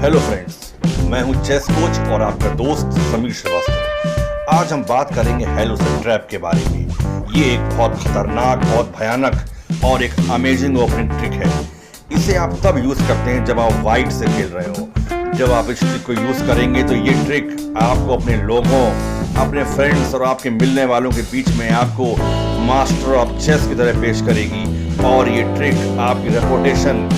Hello friends, मैं हूं chess coach और आपका दोस्त समीर श्रीवास्तव। आज हम बात करेंगे हेलोसेट ट्रैप के बारे में। ये एक बहुत खतरनाक, बहुत भयानक और एक अमेजिंग ओपनिंग ट्रिक है। इसे आप तब यूज करते हैं जब आप वाइट से खेल रहे हो। जब आप इस ट्रिक को यूज करेंगे तो ये ट्रिक आपको अपने लोगों, अपने फ्रेंड्स और आपके मिलने वालों के बीच में आपको मास्टर ऑफ चेस की तरह पेश करेगी। और ये ट्रिक आपकी रेपुटेशन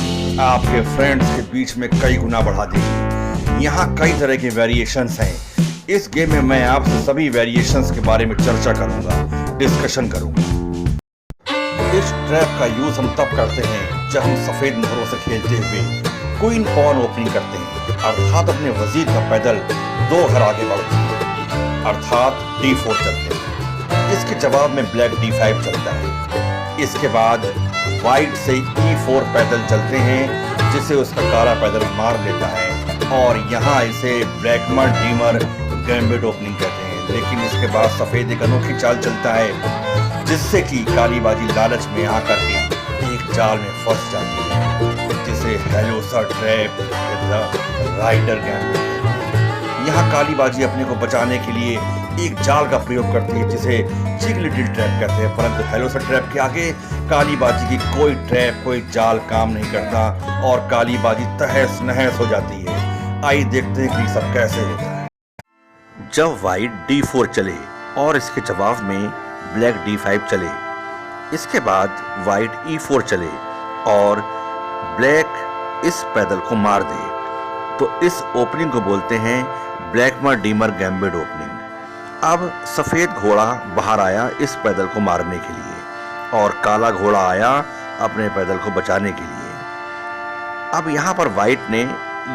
आपके फ्रेंड्स के बीच में कई गुना बढ़ा देगी। यहाँ कई तरह के वेरिएशंस हैं। इस गेम में मैं आपसे सभी वेरिएशंस के बारे में चर्चा करूंगा, डिस्कशन करूंगा। इस ट्रैप का यूज हम तब करते हैं जब हम सफेद मोहरों से खेलते हुए क्वीन पॉन ओपनिंग करते हैं, अर्थात अपने वजीर का पैदल 2 घर आगे बढ़ते हैं, अर्थात D4 चलते हैं। इसके जवाब में ब्लैक D5 चलता है। इसके बाद वाइट से E4 पैदल चलते हैं, जिसे उसका काला पैदल मार देता है और यहाँ इसे ब्लैकमर डीमर गैम्बिट ओपनिंग कहते हैं। लेकिन इसके बाद सफेद एक अनोखी चाल चलता है, जिससे कि काली बाजी लालच में आकर के एक जाल में फंस जाती है, जिसे हेलोसेट ट्रैप राइडर गैम्बिट। यहाँ काली बाजी अपने को बचाने के लिए एक जाल का प्रयोग करती है, जिसे चिक लिटिल ट्रैप कहते हैं। परंतु हेलोसेट ट्रैप के आगे काली बाजी की कोई ट्रैप, कोई जाल काम नहीं करता और काली बाजी तहस नहस हो जाती है। आइए देखते हैं कि सब कैसे होता है। जब वाइट D4 चले और इसके जवाब में ब्लैक D5 चले, इसके बाद वाइट E4 चले और ब्लैक इस पैदल को मार दे, तो इस ओपनिंग को बोलते हैं ब्लैकमर डीमर गैम्बिट ओपनिंग। अब सफेद घोड़ा बाहर आया इस पैदल को मारने के लिए और काला घोड़ा आया अपने पैदल को बचाने के लिए। अब यहाँ पर वाइट ने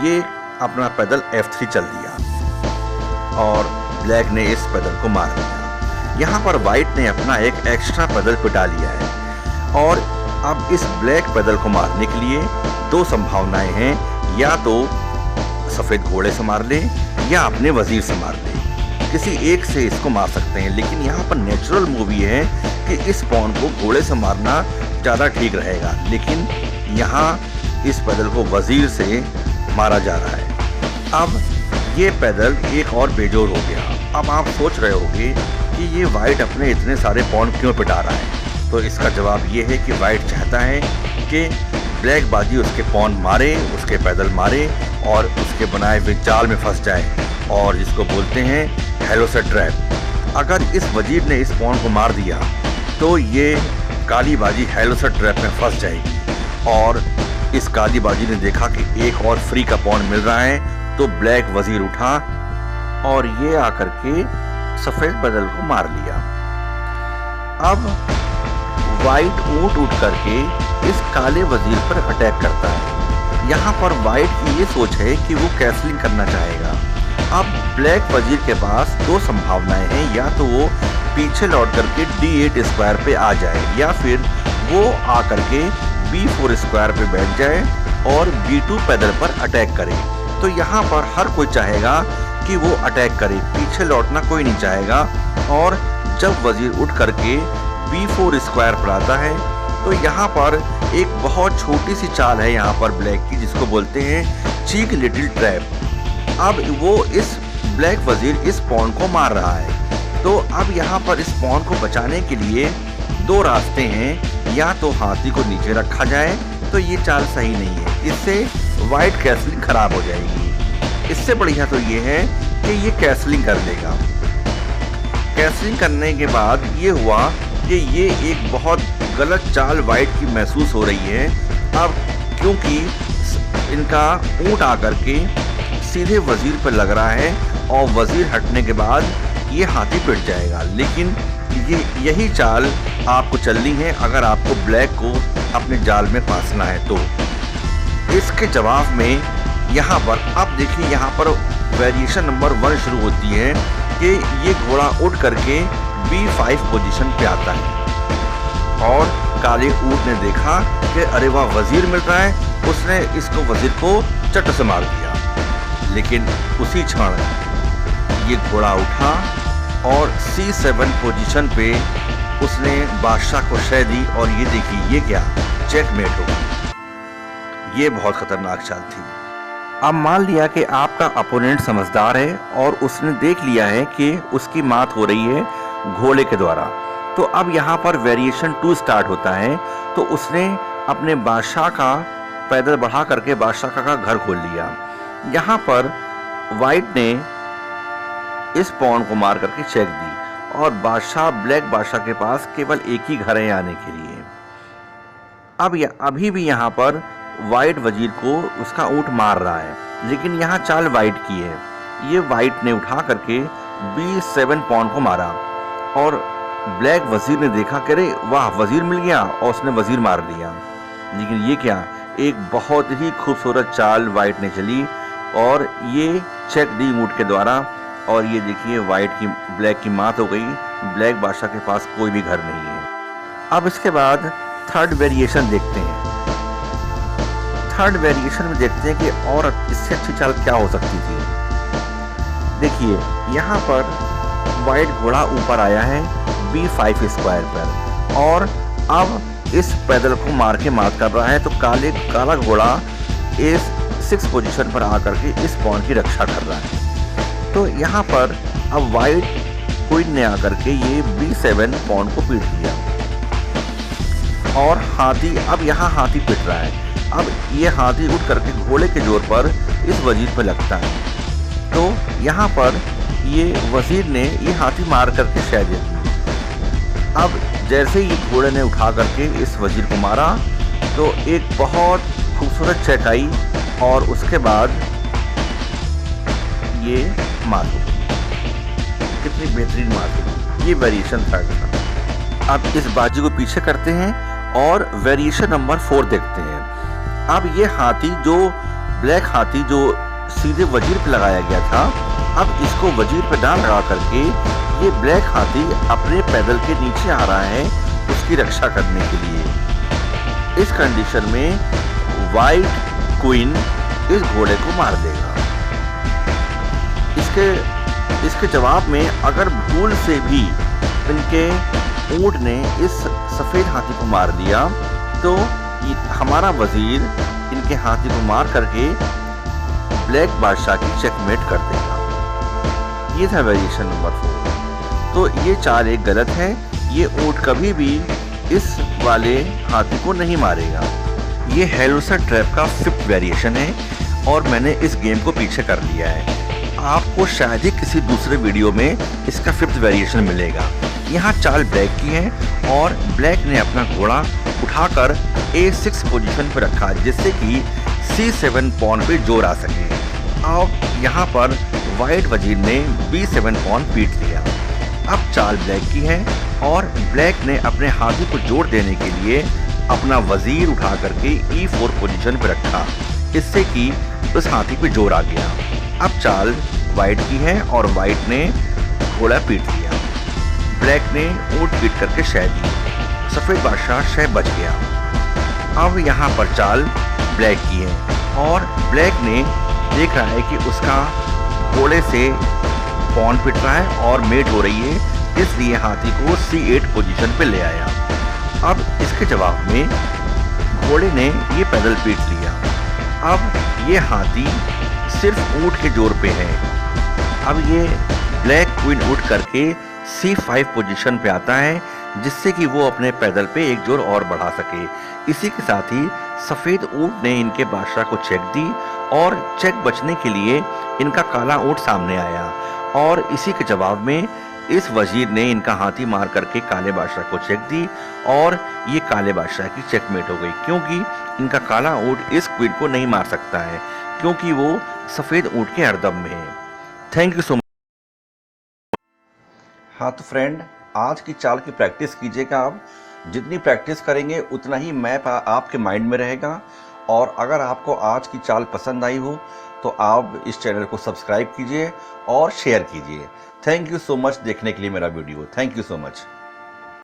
ये अपना पैदल F3 चल दिया और ब्लैक ने इस पैदल को मार दिया। यहाँ पर वाइट ने अपना एक एक्स्ट्रा पैदल पिटा लिया है और अब इस ब्लैक पैदल को मारने के लिए 2 संभावनाएं हैं, या तो सफेद घोड़े से मार ले या अपने वजीर से मार ले। किसी एक से इसको मार सकते हैं, लेकिन यहाँ पर नेचुरल मूव ये है कि इस पॉन को घोड़े से मारना ज़्यादा ठीक रहेगा, लेकिन यहाँ इस पैदल को वजीर से मारा जा रहा है। अब ये पैदल एक और बेजोड़ हो गया। अब आप सोच रहे होंगे कि ये वाइट अपने इतने सारे पॉन क्यों पिटा रहा है, तो इसका जवाब ये है कि वाइट चाहता है कि ब्लैक बाजी उसके पॉन मारे, उसके पैदल मारे और उसके बनाए हुए जाल में फंस जाए, और जिसको बोलते हैं हेलोसेट ट्रैप। अगर इस वजीर ने इस पॉन को मार दिया तो ये काली बाजी हेलोसेट ट्रैप में फंस जाएगी। और इस काली बाजी ने देखा कि एक और फ्री का पॉन मिल रहा है, तो ब्लैक वजीर उठा और ये आकर के सफेद पैदल को मार लिया। अब वाइट ऊंट उठ करके इस काले वजीर पर अटैक करता है। यहाँ पर वाइट की ये सोच है कि वो कैसलिंग करना चाहेगा। अब ब्लैक वजीर के पास 2 संभावनाएं हैं, या तो वो पीछे लौट करके D8 स्क्वायर पे आ जाए, या फिर वो आकर के B4 स्क्वायर पे बैठ जाए और B2 पैदल पर अटैक करे। तो यहाँ पर हर कोई चाहेगा कि वो अटैक करे, पीछे लौटना कोई नहीं चाहेगा। और जब वजीर उठ करके B4 स्क्वायर पर आता है, तो यहाँ पर एक बहुत छोटी सी चाल है यहाँ पर ब्लैक की, जिसको बोलते हैं चीक लिटिल ट्रैप। अब वो इस ब्लैक वजीर इस पॉन को मार रहा है, तो अब यहाँ पर इस पॉन को बचाने के लिए 2 रास्ते हैं। या तो हाथी को नीचे रखा जाए, तो ये चाल सही नहीं है, इससे वाइट कैसलिंग खराब हो जाएगी। इससे बढ़िया तो ये है कि ये कैसलिंग कर देगा। कैसलिंग करने के बाद ये हुआ कि ये एक बहुत गलत चाल वाइट की महसूस हो रही है। अब क्योंकि इनका ऊंट आकर के सीधे वजीर पर लग रहा है और वजीर हटने के बाद ये हाथी पिट जाएगा, लेकिन यही चाल आपको चलनी है अगर आपको ब्लैक को अपने जाल में फांसना है। तो इसके जवाब में यहाँ पर अब देखिए, यहाँ पर वेरिएशन नंबर 1 शुरू होती है कि ये घोड़ा उठ करके B5 पोजीशन पे आता है और काले ऊंट ने देखा कि अरे वाह वजीर मिल रहा है, उसने इसको वजीर को चट से मार दिया। लेकिन उसी क्षण ये घोड़ा उठा और C7 पोजीशन पे उसने बादशाह को शह दी और ये देखिए ये क्या चेकमेट हो गई। ये बहुत खतरनाक चाल थी। अब मान लिया कि आपका अपोनेंट समझदार है और उसने देख लिया है कि उसकी मात हो रही है घोड़े के द्वारा, तो अब यहाँ पर वेरिएशन 2 स्टार्ट होता है। तो उसने अपने बादशाह का पैदल बढ़ा करके बादशाह का घर खोल लिया। यहाँ पर वाइट ने इस पॉन को मार करके चेक दी और बादशाह ब्लैक बादशाह के पास केवल एक ही घर है आने के लिए। अब अभी भी यहाँ पर वाइट वजीर को उसका ऊँट मार रहा है, लेकिन यहाँ चाल वाइट की है। ये वाइट ने उठा करके B7 पॉन को मारा और ब्लैक वजीर ने देखा कि अरे वाह वजीर मिल गया, और उसने वजीर मार दिया। लेकिन ये क्या, एक बहुत ही खूबसूरत चाल वाइट ने चली और ये चेक दी ऊँट के द्वारा। और ये देखिए वाइट की ब्लैक की मात हो गई, ब्लैक बादशाह के पास कोई भी घर नहीं है। अब इसके बाद थर्ड वेरिएशन देखते हैं। थर्ड वेरिएशन में देखते हैं कि और इससे अच्छी चाल क्या हो सकती थी। देखिए यहाँ पर वाइट घोड़ा ऊपर आया है B5 स्क्वायर पर और अब इस पैदल को मार के मात कर रहा है। तो काला घोड़ा इस 6 पोजीशन पर आकर के इस पॉन की रक्षा कर रहा है। तो यहाँ पर अब वाइट क्वीन ने आकर के ये B7 पॉन को पीट दिया और हाथी, अब यहाँ हाथी पिट रहा है। अब ये हाथी उठ करके घोड़े के जोर पर इस वजीर पर लगता है। तो यहाँ पर ये वजीर ने ये हाथी मार करके शह दे दी। अब जैसे ही घोड़े ने उठा करके इस वजीर को मारा तो एक बहुत खूबसूरत चेक आई और उसके बाद ये मार हो गई। कितनी बेहतरीन मार हो। ये वेरिएशन थर्ड था। अब इस बाजी को पीछे करते हैं और वेरिएशन नंबर 4 देखते हैं। अब ये हाथी जो ब्लैक हाथी जो सीधे वजीर पे लगाया गया था, अब इसको वजीर पे ना लगा करके ये ब्लैक हाथी अपने पैदल के नीचे आ रहा है उसकी रक्षा करने के लिए। इस कंडीशन में वाइट क्वीन इस घोड़े को मार देगा। इसके जवाब में अगर भूल से भी इनके ऊँट ने इस सफ़ेद हाथी को मार दिया तो हमारा वजीर इनके हाथी को मार करके ब्लैक बादशाह की चेकमेट कर देगा। ये था वेरिएशन नंबर 4। तो ये चाल एक गलत है। ये ऊँट कभी भी इस वाले हाथी को नहीं मारेगा। ये हेलोसा ट्रैप का 5th वेरिएशन है और मैंने इस गेम को पीछे कर लिया है। आपको शायद ही किसी दूसरे वीडियो में इसका 5th वेरिएशन मिलेगा। यहाँ चाल ब्लैक की है और ब्लैक ने अपना घोड़ा उठाकर A6 पोजीशन पर रखा जिससे कि C7 पॉन पे जोर आ सके। अब यहाँ पर वाइट वजीर ने B7 पॉन पीट लिया। अब चाल ब्लैक की है और ब्लैक ने अपने हाथी को जोर देने के लिए अपना वजीर उठा करके E4 पोजीशन पर रखा, इससे कि उस हाथी पे जोर आ गया। अब चाल वाइट की है और वाइट ने घोड़ा पीट लिया। ब्लैक ने ऊँट पीट करके शह दी। सफ़ेद बादशाह शह बच गया। अब यहाँ पर चाल ब्लैक की है और ब्लैक ने देख रहा है कि उसका घोड़े से पॉन पिट रहा है और मेट हो रही है, इसलिए हाथी को C8 पोजीशन पे ले आया। अब इसके जवाब में घोड़े ने ये पैदल पीट लिया। अब ये हाथी सिर्फ ऊँट के जोर पे है। अब ये ब्लैक क्वीन उठ करके C5 पोजीशन पे आता है जिससे कि वो अपने पैदल पे एक जोर और बढ़ा सके। इसी के साथ ही सफ़ेद ऊँट ने इनके बादशाह को चेक दी और चेक बचने के लिए इनका काला ऊँट सामने आया और इसी के जवाब में इस वजीर ने इनका हाथी मार करके काले बादशाह को चेक दी और ये काले बादशाह की चेकमेट हो गई, क्योंकि इनका काला ऊँट इस क्वीन को नहीं मार सकता है क्योंकि वो सफ़ेद ऊँट के हरदम में है। Thank you so much. हाँ तो फ्रेंड, आज की चाल की प्रैक्टिस कीजिएगा। आप जितनी प्रैक्टिस करेंगे उतना ही मैप आपके माइंड में रहेगा। और अगर आपको आज की चाल पसंद आई हो तो आप इस चैनल को सब्सक्राइब कीजिए और शेयर कीजिए। थैंक यू सो मच देखने के लिए मेरा video. Thank you so much.